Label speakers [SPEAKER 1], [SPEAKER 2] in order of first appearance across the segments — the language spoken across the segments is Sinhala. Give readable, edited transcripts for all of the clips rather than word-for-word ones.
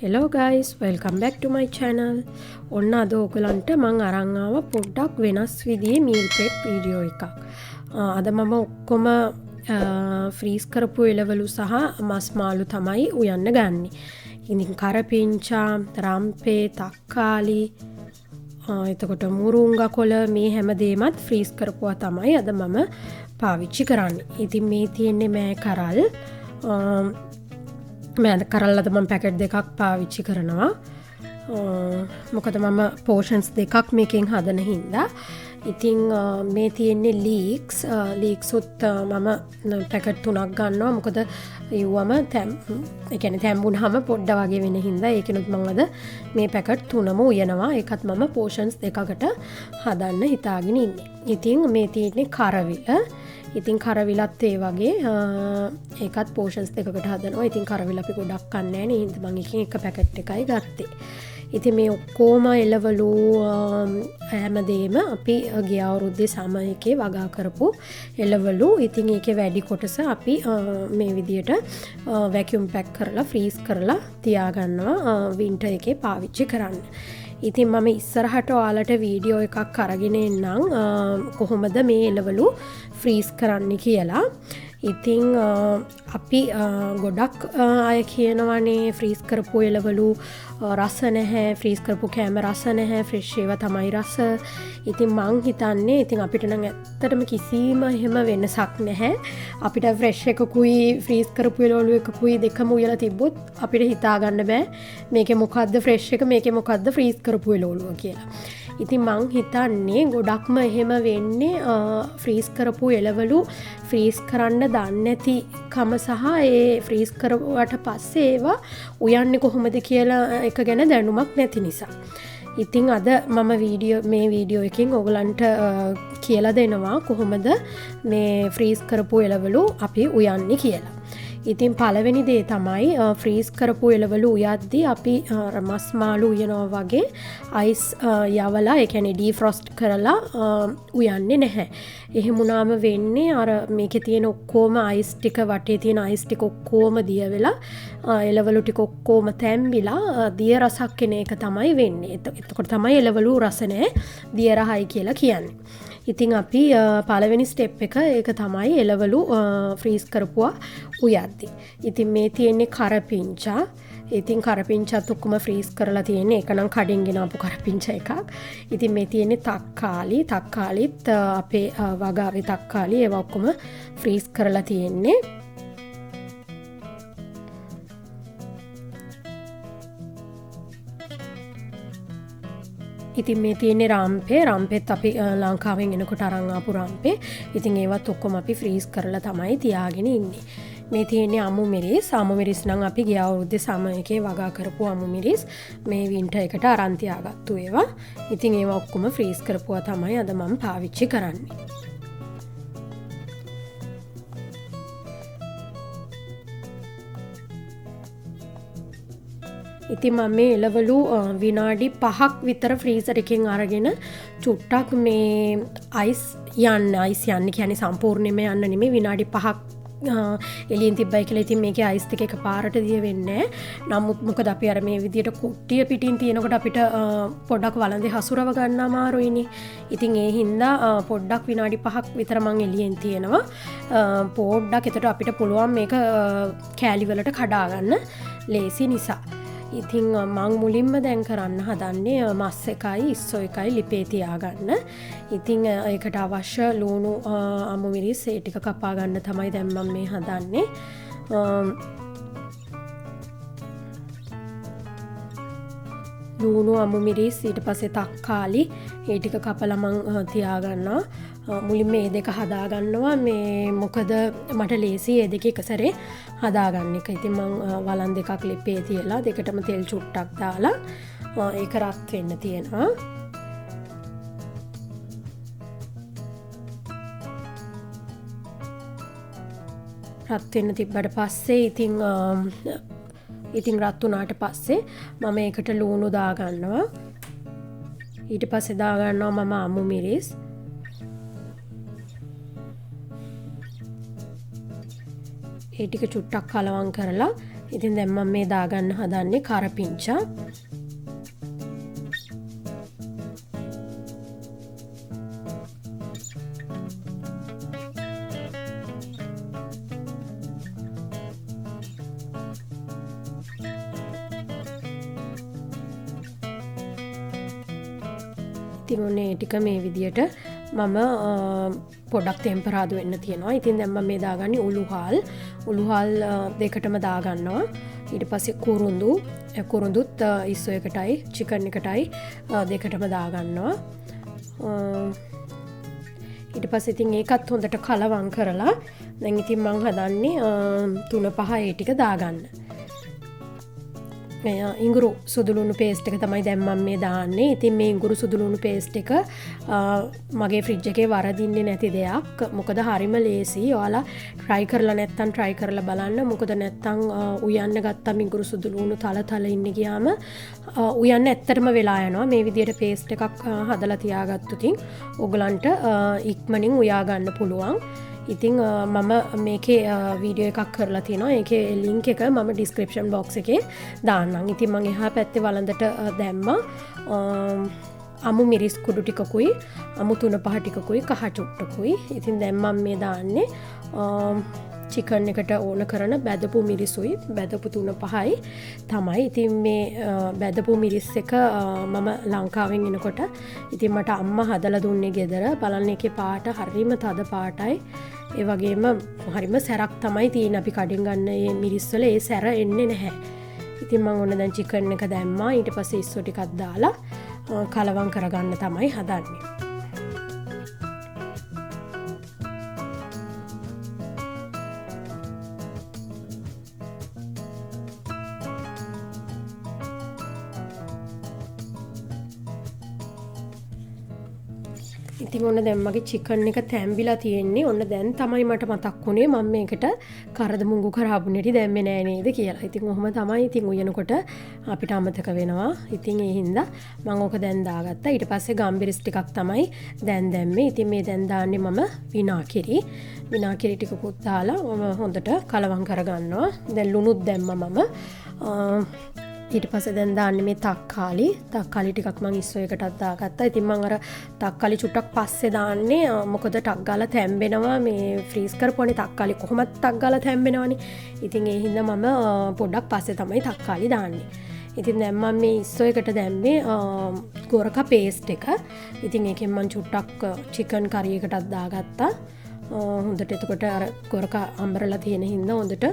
[SPEAKER 1] Hello guys, welcome back to my channel. ඔන්න අද ඔයගලන්ට මම අරන් ආවා පොඩ්ඩක් වෙනස් විදිහේ meal prep වීඩියෝ එකක්. අද මම ඔක්කොම ෆ්‍රීස් කරපු එළවලු සහ මස් මාළු තමයි උයන්න ගන්නෙ. ඉතින් කරපිංචා, රම්පේ, තක්කාලි, එතකොට මුරුංගා කොළ මේ හැමදේමත් ෆ්‍රීස් කරපුවා තමයි අද මම පාවිච්චි කරන්නේ. ඉතින් මේ තියෙන්නේ මෑ කරල්. මෑද කරල්ලද මම පැකට් දෙකක් පාවිච්චි කරනවා. මොකද මම පෝෂන්ස් දෙකක් මේකෙන් හදන හින්දා. ඉතින් මේ තියෙන්නේ ලීක්ස් උත් මම පැකට් 3ක් ගන්නවා. මොකද ඉව්වම ඒ කියන්නේ තැම්බුනහම පොඩ්ඩ වගේ වෙන හින්දා ඒකිනුත් මම අද මේ පැකට් 3ම උයනවා. ඒකත් මම පෝෂන්ස් දෙකකට හදන්න හිතාගෙන ඉන්නේ. ඉතින් මේ තියෙන්නේ කරවිල. ඉතින් කරවිලත් ඒ වගේ ඒකත් පෝෂන්ස් දෙකකට හදනවා. ඉතින් කරවිල අපි ගොඩක් කන්නේ නැහැ නේ. මම එකකින් එක පැකට් එකයි ගත්තේ. ඉතින් මේ ඔක්කොම එළවලු හැමදේම අපි ගිය අවුරුද්දේ සම එකේ වගා කරපු එළවලු. ඉතින් ඒකේ වැඩි කොටස අපි මේ විදියට වැකියුම් පැක් කරලා ෆ්‍රීස් කරලා තියාගන්නවා වින්ටර් එකේ පාවිච්චි කරන්න. ඉතින් මම ඉස්සරහට ඔයාලට වීඩියෝ එකක් අරගෙන එන්නම් කොහොමද මේ එළවලු ෆ්‍රීස් කරන්න කියලා. ඉතින් අපි ගොඩක් අය කියනවනේ ෆ්‍රීස් කරපු එළවලු රස නැහැ, ෆ්‍රීස් කරපු කෑම රස නැහැ, ෆ්‍රෙෂ් ඒවා තමයි රස. ඉතින් මං හිතන්නේ ඉතින් අපිට නම් ඇත්තටම කිසිම එහෙම වෙනසක් නැහැ. අපිට ෆ්‍රෙෂ් එකකුයි ෆ්‍රීස් කරපු එළවලු එකකුයි දෙකම උයලා තිබ්බොත් අපිට හිතා ගන්න බෑ මේකේ මොකද්ද ෆ්‍රෙෂ් එක මේකේ මොකද්ද ෆ්‍රීස් කරපු එළවලුව කියලා. ඉතින් මං හිතන්නේ ගොඩක්ම එහෙම වෙන්නේ ෆ්‍රීස් කරපු එළවලු ෆ්‍රීස් කරන්න දන්නේ නැති කම සහ ඒ ෆ්‍රීස් කරුවට පස්සේ ඒවා උයන්නේ කොහොමද කියලා එක ගැන දැනුමක් නැති නිසා. ඉතින් අද මම මේ වීඩියෝ එකකින් ඔයගලන්ට කියලා දෙනවා කොහොමද මේ ෆ්‍රීස් කරපු එළවලු අපි උයන්නේ කියලා. ඉතින් පළවෙනි දේ තමයි ෆ්‍රීස් කරපු එළවලු උයද්දී අපි මස් මාළු උයනවා වගේ අයිස් යවලා ඒ කියන්නේ ඩීෆ්‍රොස්ට් කරලා උයන්නේ නැහැ. එහෙම වුණාම වෙන්නේ අර මේකේ තියෙන ඔක්කොම අයිස් ටික වටේ තියෙන අයිස් ටික ඔක්කොම දිය වෙලා එළවලු ටික ඔක්කොම තැම්බිලා දිය රසක් එන එක තමයි වෙන්නේ. එතකොට තමයි එළවලු රස නැහැ දිය රහයි කියලා කියන්නේ. ඉතින් අපි පළවෙනි ස්ටෙප් එක ඒක තමයි එළවලු ෆ්‍රීස් කරපුවා උයද්දි. ඉතින් මේ තියෙන්නේ කරපිංචා. ඉතින් කරපිංචාත් ඔක්කොම ෆ්‍රීස් කරලා තියෙන්නේ. ඒක නම් කඩින් ගෙනාපු කරපිංචා එකක්. ඉතින් මේ තියෙන්නේ තක්කාලිත් අපේ වගාවේ තක්කාලි ඒවා ඔක්කොම ෆ්‍රීස් කරලා තියෙන්නේ. ඉතින් මේ තියෙන්නේ රම්පෙත් අපි ලංකාවෙන් එනකොට අරන් ආපු රම්පේ. ඉතින් ඒවත් ඔක්කොම අපි ෆ්‍රීස් කරලා තමයි තියාගෙන ඉන්නේ. මේ තියෙන්නේ අමු මිරිස් නම් අපි ගිය අවුරුද්දේ සම එකේ වගා කරපු අමු මිරිස් මේ වින්ටර් එකට අරන් තියාගත්තු ඒවා. ඉතින් ඒවා ඔක්කොම ෆ්‍රීස් කරපුවා තමයි අද මම පාවිච්චි කරන්නේ. ඉතින් මම මේ එළවලු විනාඩි 5ක් විතර ෆ්‍රීසර් එකෙන් අරගෙන චුට්ටක් මේ අයිස් යන්න කියන්නේ සම්පූර්ණයෙන්ම යන්න නෙමෙයි විනාඩි 5ක් එළියෙන් තිබ්බයි කියලා ඉතින් මේකේ අයිස් ටික එකපාරට දිය වෙන්නේ නැහැ. නමුත් මොකද අපි අර මේ විදියට කුට්ටිය පිටින් තියෙනකොට අපිට පොඩ්ඩක් වළඳේ හසුරව ගන්න අමාරුයිනේ. ඉතින් ඒ හින්දා පොඩ්ඩක් විනාඩි 5ක් විතර මං එළියෙන් තියෙනවා. පොඩ්ඩක් එතකොට අපිට පුළුවන් මේක කෑලි වලට කඩා ගන්න ලේසි නිසා. ඉතින් මං මුලින්ම දැන් කරන්න හදන්නේ මස් එකයි ඉස්සෝ එකයි ලිපේ තියාගන්න. ඉතින් ඒකට අවශ්‍ය ලුණු අමු මිරිස් ඒ ටික කපා ගන්න තමයි දැන් මම මේ හදන්නේ. ලුණු අමු මිරිස් ඊට පස්සේ තක්කාලි ඒ ටික කපලා මං තියාගන්නවා. මුලින්ම මේ දෙක හදාගන්නවා මේ මොකද මට ලේසි ඒ දෙක එක සැරේ හදාගන්න එක. ඉතින් මං වලන් දෙකක් ලිපේ තියලා දෙකටම තෙල් චුට්ටක් දාලා ඒක රත් වෙන්න තියෙනවා. රත් වෙන්න තිබ්බට පස්සේ ඉතින් රත් වුණාට පස්සේ මම ඒකට ලුණු දාගන්නවා. ඊට පස්සේ දාගන්නවා මම අමු මිරිස්. ඒ ටික චුට්ටක් කලවම් කරලා ඉතින් දැන් මම මේ දාගන්න හදන්නේ කරපිංචා. ඉතින් ඔන්නේ ටික මේ විදියට මම පොඩක් ටෙම්පරාදු වෙන්න තියෙනවා. ඉතින් දැන් මම මේ දාගන්නේ උළුහල් දෙකටම දාගන්නවා. ඊට පස්සේ කුරුඳුත් ඉස්සෝ එකටයි චිකන් එකටයි දෙකටම දාගන්නවා. ඊට පස්සේ ඉතින් ඒකත් හොඳට කලවම් කරලා දැන් ඉතින් මම හදන්නේ 3-5 ඒ ටික දාගන්න. ඉඟුරු සුදුලුණු පේස්ට් එක තමයි දැන් මම මේ දාන්නේ. ඉතින් මේ ඉඟුරු සුදුලුණු පේස්ට් එක මගේ ෆ්‍රිජ් එකේ වරදින්නේ නැති දෙයක්. මොකද හරිම ලේසි. ඔයාලා try කරලා නැත්තම් try කරලා බලන්න. මොකද නැත්තම් උයන්න ගත්තම ඉඟුරු සුදුලුණු තල ඉන්න ගියාම උයන්න ඇත්තටම වෙලා යනවා. මේ විදිහට පේස්ට් එකක් හදලා තියාගත්තොත් ඔයගලන්ට ඉක්මනින් උයා ගන්න පුළුවන්. ඉතින් මම මේකේ වීඩියෝ එකක් කරලා තියෙනවා. ඒකේ ලින්ක් එක මම ඩිස්ක්‍රිප්ෂන් බොක්ස් එකේ දාන්නම්. ඉතින් මම එහා පැත්තේ වළඳට දැම්මා අමු මිරිස් කුඩු ටිකකුයි අමු 3-5 ටිකකුයි කහ චුට්ටකුයි. ඉතින් දැන් මම මේ දාන්නේ චිකන් එකට ඕන කරන බැදපු මිරිසුයි බැදපු 3-5යි තමයි. ඉතින් මේ බැදපු මිරිස් එක මම ලංකාවෙන් එනකොට ඉතින් මට අම්මා හදලා දුන්නේ ගෙදර. බලන්න ඒකේ පාට හරිම තද පාටයි. ඒ වගේම හරිම සැරක් තමයි තියෙන්නේ. අපි කඩින් ගන්න මේ මිරිස් වල ඒ සැර එන්නේ නැහැ. ඉතින් මම ඕන දැන් චිකන් එක දැම්මා. ඊට පස්සේ ඉස්සෝ ටිකක් දාලා කලවම් කරගන්න තමයි හදන්නේ. ඉතින් ඔන්න දැන් මගේ චිකන් එක තැම්බිලා තියෙන්නේ. ඔන්න දැන් තමයි මට මතක් වුණේ මම මේකට කරදමුංගු කරාබුනේටි දැම්මේ නෑ නේද කියලා. ඉතින් ඔහොම තමයි ඉතින් උයනකොට අපිට අමතක වෙනවා. ඉතින් ඒ හින්දා මම ඕක දැන් දාගත්තා. ඊට පස්සේ ගම්බිරිස් ටිකක් තමයි දැන් දැම්මේ. ඉතින් මේ දැන් දාන්නේ මම විනාකිරි ටිකකුත් දාලා හොඳට කලවම් කරගන්නවා. දැන් ලුණුත් දැම්මා මම. ඊට පස්සේ දැන් දාන්නේ මේ තක්කාලි ටිකක් මම ඉස්සෝ එකටත් දාගත්තා. ඉතින් මම අර තක්කාලි චුට්ටක් පස්සේ දාන්නේ මොකද ටක් ගාලා තැම්බෙනවා. මේ ෆ්‍රීස් කරපුවානේ තක්කාලි කොහොමද ටක් ගාලා තැම්බෙනවනේ. ඉතින් ඒ හින්දා මම පොඩ්ඩක් පස්සේ තමයි තක්කාලි දාන්නේ. ඉතින් දැන් මම මේ ඉස්සෝ එකට දැම්මේ ගොරකා පේස්ට් එක. ඉතින් ඒකෙන් මම චුට්ටක් චිකන් කරි එකටත් දාගත්තා. හොඳට එතකොට අර ගොරකා අඹරලා තියෙන හින්දා හොඳට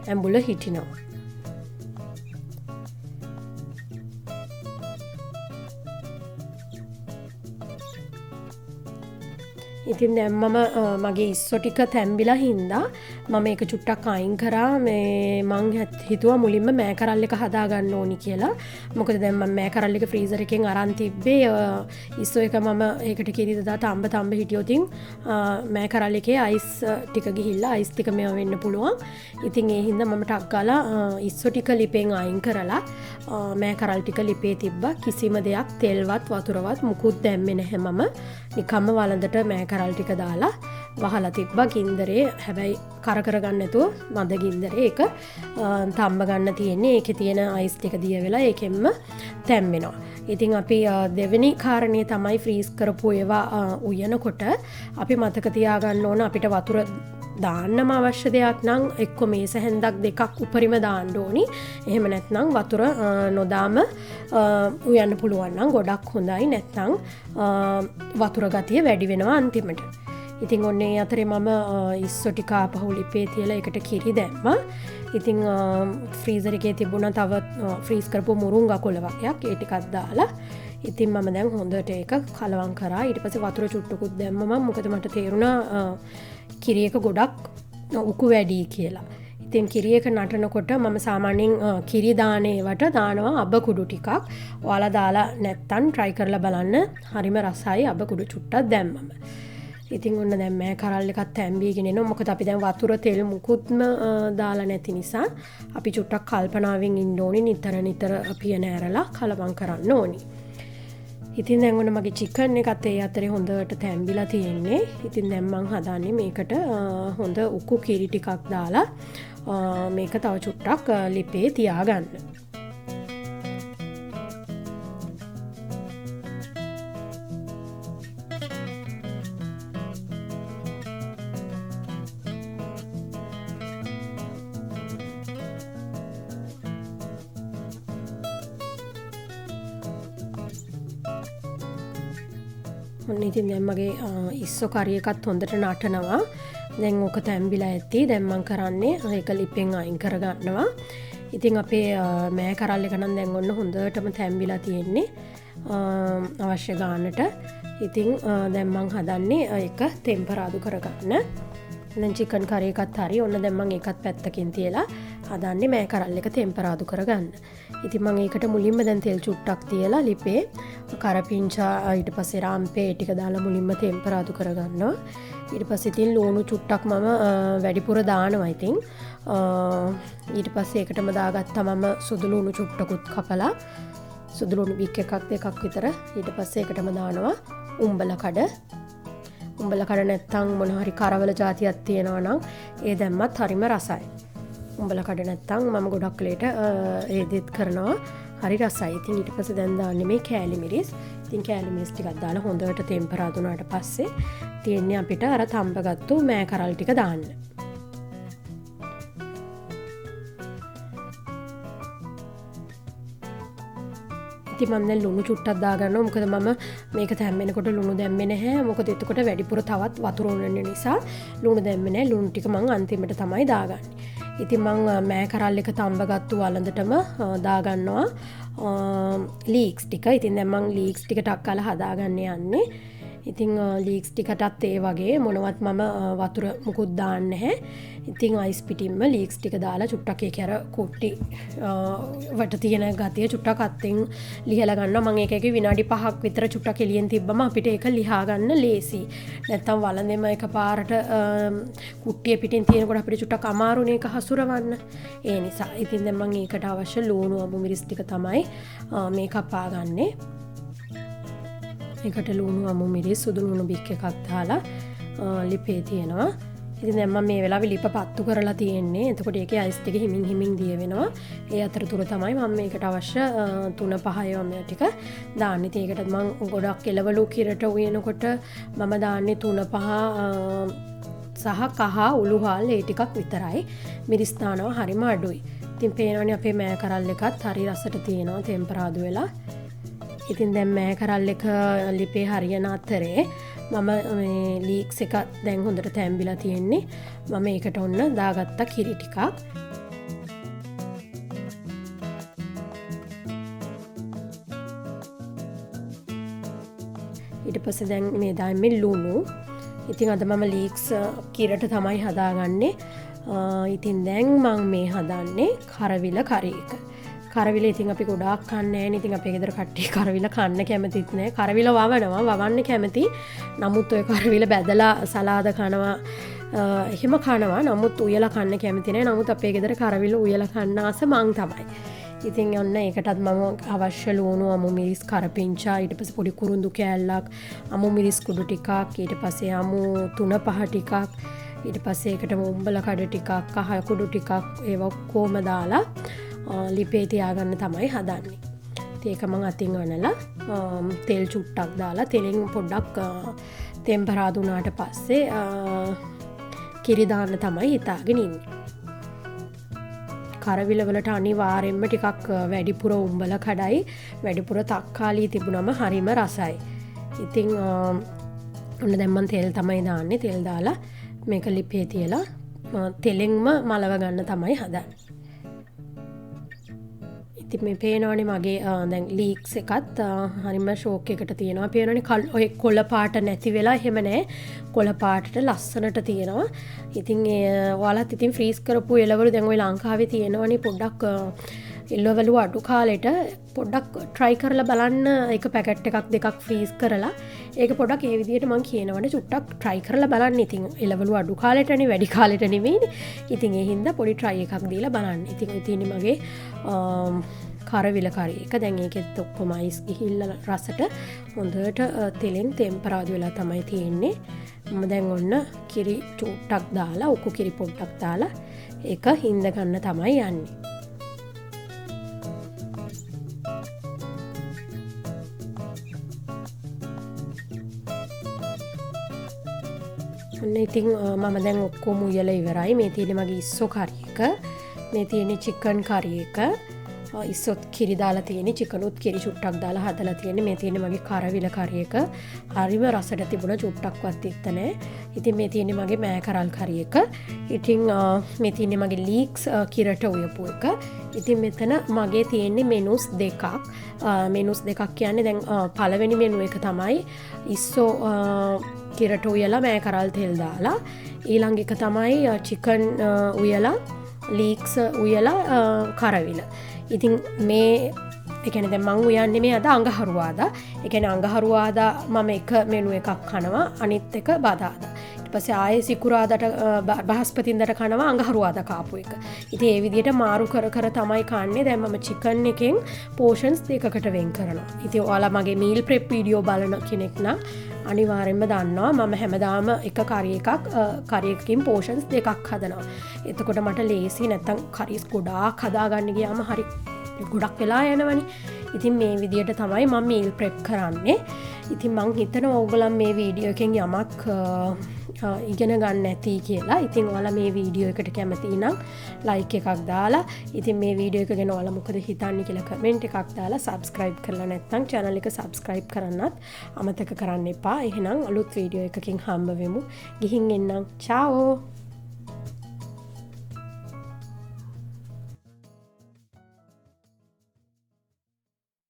[SPEAKER 1] ඇඹුල හිටිනවා. ඉතින් දැන් මම මගේ ඉස්සෝ ටික තැම්බිලා හින්දා මම ඒක චුට්ටක් අයින් කරා. මේ මං හිතුවා මුලින්ම මෑකරල් එක හදා ගන්න ඕනි කියලා. මොකද දැන් මම මෑකරල් එක ෆ්‍රීසර් එකෙන් අරන් තිබ්බේ. ඉස්සෝ එක මම ඒකට කිරි දාලා තඹ හිටියොතින් මෑකරල් එකේ අයිස් ටික ගිහිල්ලා අයිස් ටික මේව වෙන්න පුළුවන්. ඉතින් ඒ හින්දා මම ටක් ගාලා ඉස්සෝ ටික ලිපෙන් අයින් කරලා මෑකරල් ටික ලිපේ තිබ්බා. කිසිම දෙයක් තෙල්වත් වතුරවත් මුකුත් දැම්මේ නැහැ මම. නිකම්ම වළඳට මෑකරල් ටික දාලා වහලා තිබ්බා ගින්දරේ. හැබැයි කර ගන්න නැතුව මද ගින්දරේ ඒක තම්බ ගන්න තියෙන්නේ. ඒකේ තියෙන අයිස් ටික දිය වෙලා ඒකෙන්ම තැම්බෙනවා. ඉතින් අපි දෙවෙනි කාරණේ තමයි ෆ්‍රීස් කරපු ඒවා උයනකොට අපි මතක තියාගන්න ඕන අපිට වතුර දාන්නම අවශ්‍ය දෙයක් නම් එක්ක මේස හැන්දක් දෙකක් උපරිම දාන්න ඕනි. එහෙම නැත්නම් වතුර නොදාම උයන්න පුළුවන් නම් ගොඩක් හොඳයි. නැත්නම් වතුර ගතිය වැඩි වෙනවා අන්තිමට. ඉතින් ඔන්නේ අතරේ මම ඉස්සෝ ටික ආපහු ලිපේ තියලා ඒකට කිරි දැම්මා. ඉතින් ෆ්‍රීසර් එකේ තිබුණා තව ෆ්‍රීස් කරපු මුරුංගා කොළ වගේක් ඒ ටිකක් දාලා ඉතින් මම දැන් හොඳට ඒක කලවම් කරා. ඊට පස්සේ වතුර චුට්ටකුත් දැම්මම මොකද මට තේරුණා කිරි එක ගොඩක් උකු වැඩි කියලා. ඉතින් කිරි එක නටනකොට මම සාමාන්‍යයෙන් කිරි දානේවට දානවා අබ කුඩු ටිකක්. ඔයාලා දාලා නැත්තම් try කරලා බලන්න. හරිම රසයි අබ කුඩු චුට්ටක් දැම්මම. ඉතින් ඔන්න දැන් මෑ කරල් එකක් තැම්බීගෙන එනවා. මොකද අපි දැන් වතුර තෙල් මුකුත්ම දාලා නැති නිසා අපි චුට්ටක් කල්පනාවෙන් ඉන්න ඕනි. නිතර පියන ඇරලා කලවම් කරන්න ඕනි. ඉතින් දැන් ඔන්න මගේ චිකන් එකත් ඒ අතරේ හොඳට තැම්බිලා තියෙන්නේ. ඉතින් දැන් මම හදන්නේ මේකට හොඳ උකු කිරි ටිකක් දාලා මේක තව චුට්ටක් ලිපේ තියාගන්න. ඔන්න ඉතින් දැන් මගේ ඉස්සෝ කරි එකත් හොඳට නටනවා. දැන් ඕක තැම්බිලා ඇති. දැන් මම කරන්නේ ඒක ලිපෙන් අයින් කරගන්නවා. ඉතින් අපේ මෑ කරල් එක නම් දැන් ඔන්න හොඳටම තැම්බිලා තියෙන්නේ අවශ්‍ය ගානට. ඉතින් දැන් මම හදන්නේ ඒක ටෙම්පරාදු කරගන්න. දැන් චිකන් කරි එකත් හරි. ඔන්න දැන් මම ඒකත් පැත්තකින් තියලා හදන්නේ මෑ කරල් එක ටෙම්පරාදු කරගන්න. ඉතින් මම ඒකට මුලින්ම දැන් තෙල් චුට්ටක් තියලා ලිපේ කරපිංචා ඊට පස්සේ රාම්පේ ටික දාලා මුලින්ම ටෙම්පරාදු කරගන්නවා. ඊට පස්සේ ඉතින් ලුණු චුට්ටක් මම වැඩිපුර දානවා. ඉතින් ඊට පස්සේ ඒකටම දාගත්තා මම සුදු ලුණු චුට්ටකුත් කපලා සුදු ලුණු බික් එකක් දෙකක් විතර. ඊට පස්සේ ඒකටම දානවා උම්බල කඩ. උම්බල කඩ නැත්තම් මොන හරි කරවල జాතියක් තියෙනවා නම් ඒ දැම්මත් හරිම රසයි. උම්බල කඩ නැත්තම් මම ගොඩක් ලේට ඒ දෙත් කරනවා. හරි රසයි. ඉතින් ඊට පස්සේ දැන් දාන්නේ මේ කෑලි මිරිස්. ඉතින් කෑලි මිරිස් ටිකක් දාලා හොඳට ටෙම්පරාදු වුණාට පස්සේ තියෙන්නේ අපිට අර තඹගත්තු මෑ කරල් ටික දාන්න. ඉතින් මම දැන් ලුණු චුට්ටක් දාගන්නවා. මොකද මම මේක තැම්බෙනකොට ලුණු දැම්මේ නැහැ. මොකද එතකොට වැඩිපුර තවත් වතුර උනන නිසා ලුණු දැම්මේ නැහැ. ලුණු ටික මම අන්තිමට තමයි දාගන්නේ. ඉතින් මම මෑ කරල් එක තඹගත්තු වළඳටම දාගන්නවා ලීක්ස් ටික. ඉතින් දැන් මම ලීක්ස් ටික ටක් කාලා හදාගන්න යන්නේ. ඉතින් ලීක්ස් ටිකටත් ඒ වගේ මොනවත් මම වතුර මුකුත් දාන්නේ නැහැ. ඉතින් අයිස් පිටින්ම ලීක්ස් ටික දාලා චුට්ටක් ඒක අර කුට්ටි වට තියෙන ගතිය චුට්ටක් අත්ෙන් ලිහලා ගන්නවා. මම ඒක විනාඩි 5ක් විතර චුට්ටක් එළියෙන් තිබ්බම අපිට ඒක ලිහා ගන්න ලේසි. නැත්තම් වළඳෙම එකපාරට කුට්ටිය පිටින් තියෙනකොට අපිට චුට්ටක් අමාරුනේ ඒක හසුරවන්න. ඒ නිසා ඉතින් දැන් මම ඒකට අවශ්‍ය ලුණු අමු මිරිස් ටික තමයි මේ කපාගන්නේ. ඒකට ලුණු අමු මිරිස් සුදු ලුණු බික් එකක් දාලා ලිපේ තියෙනවා. ඉතින් දැන් මම මේ වෙලාවේ ලිප පත්තු කරලා තියෙන්නේ. එතකොට ඒකේ අයිස් ටික හිමින් හිමින් දිය වෙනවා. ඒ අතරතුර තමයි මම මේකට අවශ්‍ය 3-5 ඒවා ටික දාන්නේ. ඉතින් ඒකට මම ගොඩක් එළවලු කිරට උයනකොට මම දාන්නේ 3-5 සහ කහ උළුහල් ඒ ටිකක් විතරයි. මිරිස් දානවා හරිම අඩුයි. ඉතින් පේනවනේ අපේ මෑ කරල් එකත් හරි රසට තියෙනවා ටෙම්පරාදු වෙලා. ඉතින් දැන් මෑ කරල් එක ලිපේ හරියන අතරේ මම මේ ලීක්ස් එක දැන් හොඳට තැම්බිලා තියෙන්නේ. මම ඒකට ඔන්න දාගත්තා කිරි ටිකක්. ඊට පස්සේ දැන් මේ දාන්නේ ලුණු. ඉතින් අද මම ලීක්ස් කිරට තමයි හදාගන්නේ. ඉතින් දැන් මම මේ හදන්නේ කරවිල කරි එක. කරවිල ඉතින් අපි ගොඩාක් කන්නේ නැහැ. ඉතින් අපේ ගෙදර කට්ටිය කරවිල කන්න කැමතිත් නැහැ. කරවිල වවන්න කැමති. නමුත් ඔය කරවිල බැදලා සලාද කනවා එහෙම කනවා. නමුත් උයලා කන්න කැමති නැහැ. නමුත් අපේ ගෙදර කරවිල උයලා කන්න ආස මං තමයි. ඉතින් ඔන්න ඒකටත් මම අවශ්‍ය ලුණු අමු මිරිස් කරපිංචා ඊට පස්සේ පොඩි කුරුඳු කෑල්ලක් අමු මිරිස් කුඩු ටිකක් ඊට පස්සේ අමු 3-5 ටිකක් ඊට පස්සේ ඒකට උම්බල කඩ ටිකක් කහ කුඩු ටිකක් ඒව කොහොම දාලා ලිපේ තියාගන්න තමයි හදන්නේ. ඒක මම අතින් අනලා තෙල් චුට්ටක් දාලා තෙලෙන් පොඩ්ඩක් ටෙම්පරාදු වුණාට පස්සේ කිරි දාන්න තමයි හිතාගෙන ඉන්නේ. කරවිල වලට අනිවාර්යෙන්ම ටිකක් වැඩිපුර උම්බල කඩයි වැඩිපුර තක්කාලි තිබුණම හරිම රසයි. ඉතින් ඔන්න දැන් මම තෙල් තමයි දාන්නේ. තෙල් දාලා මේක ලිපේ තියලා තෙලෙන්ම මලව ගන්න තමයි හදන්නේ. ඉතින් මේ පේනවනේ මගේ දැන් ලීක්ස් එකත් හරිම ෂෝක් එකට තියෙනවා. පේනවනේ ඔය කොළ පාට නැති වෙලා එහෙම නැහැ. කොළ පාටට ලස්සනට තියෙනවා. ඉතින් ඔයාලත් ඉතින් ෆ්‍රීස් කරපු එළවලු දැන් ඔය ලංකාවේ තියෙනවනේ පොඩ්ඩක් එළවලු අඩු කාලෙට පොඩ්ඩක් try කරලා බලන්න. එක පැකට් එකක් දෙකක් ෆ්‍රීස් කරලා ඒක පොඩ්ඩක් ඒ විදිහට මම කියනවනේ චුට්ටක් try කරලා බලන්න. ඉතින් එළවලු අඩු කාලෙටනේ වැඩි කාලෙට නෙමෙයිනේ. ඉතින් ඒ හින්දා පොඩි try එකක් දීලා බලන්න. ඉතින් ඔය තියෙන්නේ මගේ කරවිල කරි එක. දැන් ඒකෙත් ඔක්කොම අයිස් ගිහිල්ලා රසට හොඳට තෙලෙන් ටෙම්පරාදු වෙලා තමයි තියෙන්නේ. මම දැන් ඔන්න කිරි චුට්ටක් දාලා උකු කිරි පොඩ්ඩක් දාලා ඒක හින්ද ගන්න තමයි යන්නේ. ඉතින් මම දැන් ඔක්කොම උයලා ඉවරයි. මේ තියෙන්නේ මගේ ඉස්සෝ කරි එක. මේ තියෙන්නේ චිකන් කරි එක. ඉස්සොත් කිරි දාලා තියෙන්නේ, චිකනුත් කිරි චුට්ටක් දාලා හදලා තියෙන්නේ. මේ තියෙන්නේ මගේ කරවිල කරි එක. හරිම රසට තිබුණා, චුට්ටක්වත් තිත්ත නැහැ. ඉතින් මේ තියෙන්නේ මගේ මෑකරල් කරි එක. ඉතින් මේ තියෙන්නේ මගේ ලීක්ස් කිරට උයපු එක. ඉතින් මෙතන මගේ තියෙන්නේ මෙනුස් දෙකක්. මෙනුස් දෙකක් කියන්නේ දැන් පළවෙනි මෙනු එක තමයි ඉස්සෝ කිරට උයලා මෑකරල් තෙල් දාලා. ඊළඟ එක තමයි චිකන් උයලා ලීක්ස් උයලා කරවිල. ඉතින් මේ එකන දැන් මං උයන්නේ මේ අද අඟහරුවාදා. ඒ කියන්නේ අඟහරුවාදා මම එක මෙනු එකක් කනවා, අනිත් එක බදාදා. ඊට පස්සේ ආයේ සිකුරාදාට බ්‍රහස්පතින්දාට කනවා අඟහරුවාදා කාපු එක. ඉතින් ඒ විදිහට මාරු කර කර තමයි කන්නේ. දැන් මම චිකන් එකෙන් පෝෂන්ස් දෙකකට වෙන් කරනවා. ඉතින් ඔයාලා මගේ මීල් ප්‍රෙප් වීඩියෝ බලන කෙනෙක් නම් අනිවාර්යෙන්ම දන්නවා මම හැමදාම එක කරි එකකින් පෝෂන්ස් දෙකක් හදනවා. එතකොට මට ලේසි. නැත්තම් කරිස් ගොඩාක් හදාගන්න ගියාම හරි ගොඩක් වෙලා යනවනේ. ඉතින් මේ විදියට තමයි මම මීල් ප්‍රෙප් කරන්නේ. ඉතින් මං හිතනවා ඕගොල්ලන් මේ වීඩියෝ එකෙන් යමක් ඉගෙන ගන්න ඇති කියලා. ඉතින් ඔයාලා මේ වීඩියෝ එකට කැමති නම් ලයික් එකක් දාලා, ඉතින් මේ වීඩියෝ එක ගැන ඔයාලා මොකද හිතන්නේ කියලා කමෙන්ට් එකක් දාලා, සබ්ස්ක්‍රයිබ් කරලා නැත්නම් channel එක සබ්ස්ක්‍රයිබ් කරන්නත් අමතක කරන්න එපා. එහෙනම් අලුත් වීඩියෝ එකකින් හම්බ වෙමු. ගිහින් එන්නම්. චාෝ.